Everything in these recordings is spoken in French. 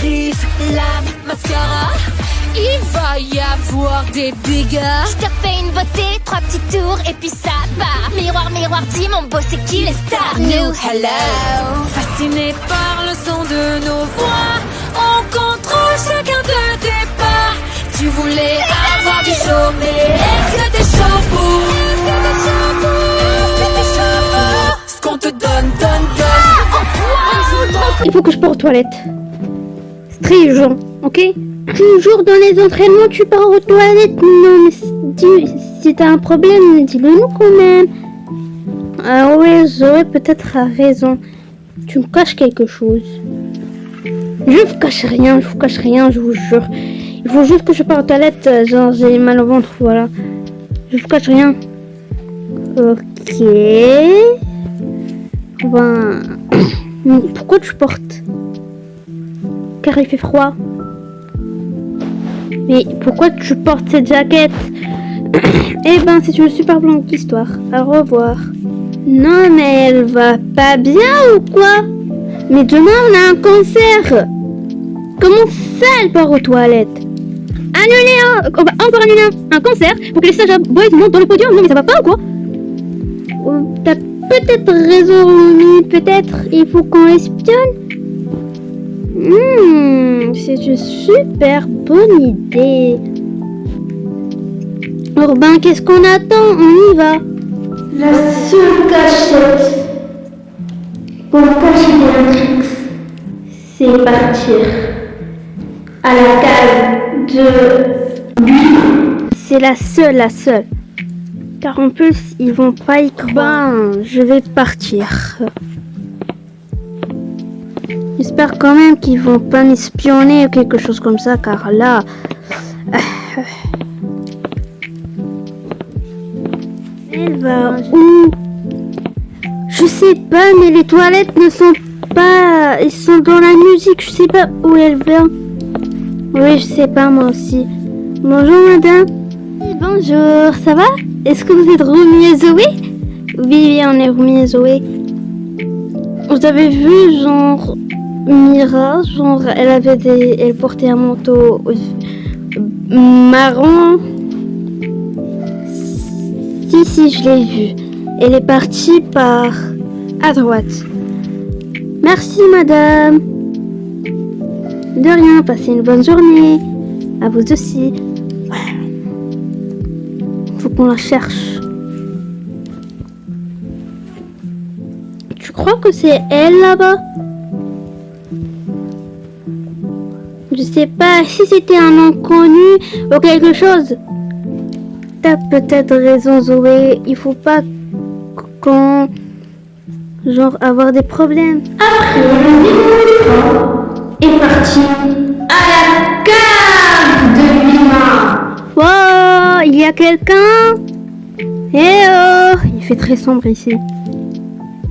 cicatrices, la mascara. Il va y avoir des dégâts. Je te fais une beauté, 3 petits tours et puis ça part. Miroir, miroir, dis mon beau, c'est qui les stars? Nous, hello. Fasciné par le son de nos voix, on contrôle chacun de tes pas. Tu voulais avoir du chaud, mais est-ce que t'es chaud pour? Ce qu'on te donne, donne. Il faut que je pars aux toilettes. C'est très urgent, ok? Toujours dans les entraînements, tu pars aux toilettes. Non, mais si t'as un problème, dis-le nous quand même. Ah ouais, Zoé peut-être a raison. Tu me caches quelque chose. Je vous cache rien, je vous jure. Il faut juste que je parte aux toilettes, genre j'ai mal au ventre, voilà. Je vous cache rien. Ok. Ben... Pourquoi tu portes? Car il fait froid. Mais pourquoi tu portes cette jaquette? Eh ben, c'est une super longue histoire. Au revoir. Non, mais elle va pas bien ou quoi? Mais demain, on a un concert. Comment ça, elle part aux toilettes? Annulé, on va encore annuler un concert pour que les stagiaires boys montent dans le podium. Non, mais ça va pas ou quoi? T'as peut-être raison, Romy. Peut-être il faut qu'on espionne. C'est une super bonne idée. Urbain, qu'est-ce qu'on attend? On y va. La seule cachette pour cacher Béatrix, c'est partir à la cave de lui. C'est la seule. Car en plus, ils vont pas y croire. Ben, je vais partir. J'espère quand même qu'ils vont pas m'espionner ou quelque chose comme ça, car là... Elle va où? Je sais pas, mais les toilettes ne sont pas... Ils sont dans la musique, je sais pas où elle va. Oui, je sais pas, moi aussi. Bonjour, madame. Bonjour, ça va? Est-ce que vous êtes Romy et Zoé? Oui, on est Romy et Zoé. Vous avez vu, genre... Mira, genre, elle portait un manteau marron. Si, je l'ai vue. Elle est partie par à droite. Merci, madame. De rien, passez une bonne journée. À vous aussi. Faut qu'on la cherche. Tu crois que c'est elle là-bas? Je sais pas, si c'était un inconnu ou quelque chose. T'as peut-être raison, Zoé. Il faut pas qu'on... genre avoir des problèmes. Après, le démon est parti à la cave de Lima. Wow, il y a quelqu'un? Eh oh, il fait très sombre ici.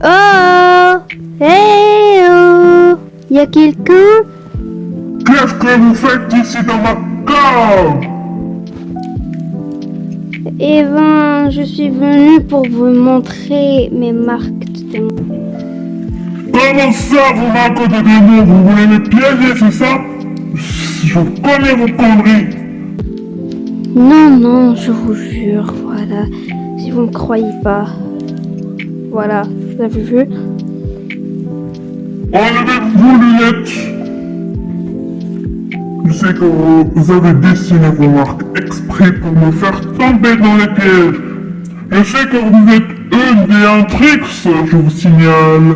Oh, eh oh, il y a quelqu'un? Qu'est-ce que vous faites ici dans ma cave? Eh ben, je suis venue pour vous montrer mes marques de démons. Comment ça, vos marques de démons? Vous voulez me piéger, c'est ça? Je connais vos conneries. Non, je vous jure, voilà. Si vous me croyez pas. Voilà, vous avez vu? Enlevez vos lunettes. Je sais que vous avez dessiné vos marques exprès pour me faire tomber dans les pièges. Je sais que vous êtes une Béatrix, je vous signale.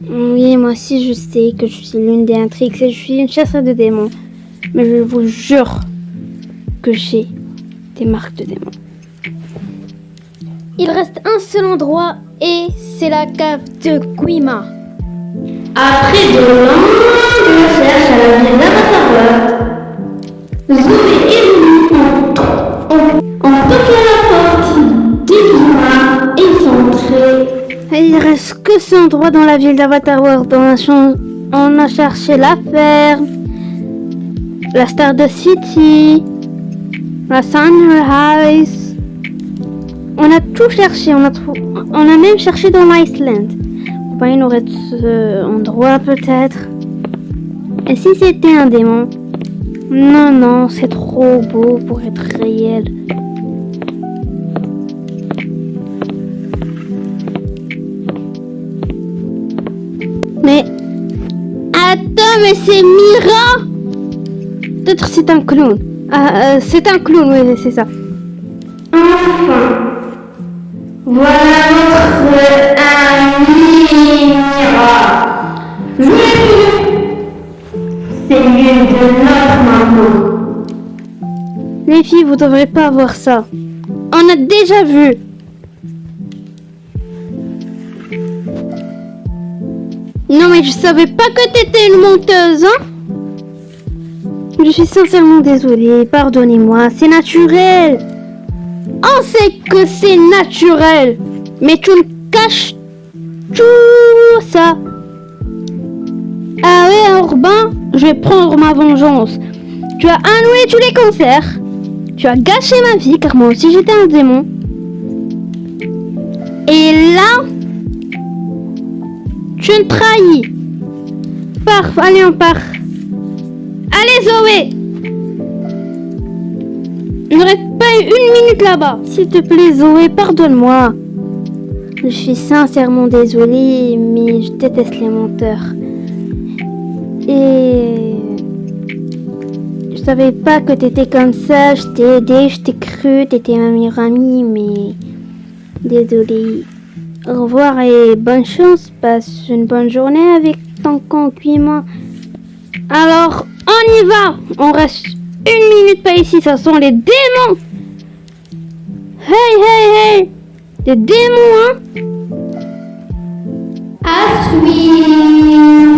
Oui, moi aussi je sais que je suis l'une des intrigues et je suis une chasseuse de démons. Mais je vous jure que j'ai des marques de démons. Il reste un seul endroit et c'est la cave de Guima. Après de longues recherches à la ville d'Avatar, Zoé et Lily ont toqué à la porte d'Iguima et sont entrés. Il reste que ce endroit dans la ville d'Avatar World. On a cherché la ferme, la Stardust City, la Sunrise. On a tout cherché, on a même cherché dans l'Iceland. Il nous reste ce endroit peut-être. Et si c'était un démon? Non, non, c'est trop beau pour être réel. Mais... Attends, mais c'est Mira! Peut-être c'est un clown. C'est un clown, oui, c'est ça. Enfin, voilà notre ami Mira. C'est l'une de notre maman. Les filles, vous devrez pas voir ça. On a déjà vu. Non mais je savais pas que t'étais une menteuse, hein? Je suis sincèrement désolée, pardonnez-moi, c'est naturel. On sait que c'est naturel, mais tu me caches tout ça. Ah ouais, Urbain, je vais prendre ma vengeance. Tu as annulé tous les concerts. Tu as gâché ma vie, car moi aussi j'étais un démon. Et là, tu me trahis. Pars, allez, on part. Allez, Zoé! Ne reste pas une minute là-bas. S'il te plaît, Zoé, pardonne-moi. Je suis sincèrement désolée, mais je déteste les menteurs. Et... je savais pas que t'étais comme ça. Je t'ai aidé, je t'ai cru, t'étais ma meilleure amie, mais... désolée. Au revoir et bonne chance. Passe une bonne journée avec ton concubin. Alors, on y va. On reste une minute pas ici. Ça sont les démons. Hey, hey, hey. Les démons, hein. À suivre.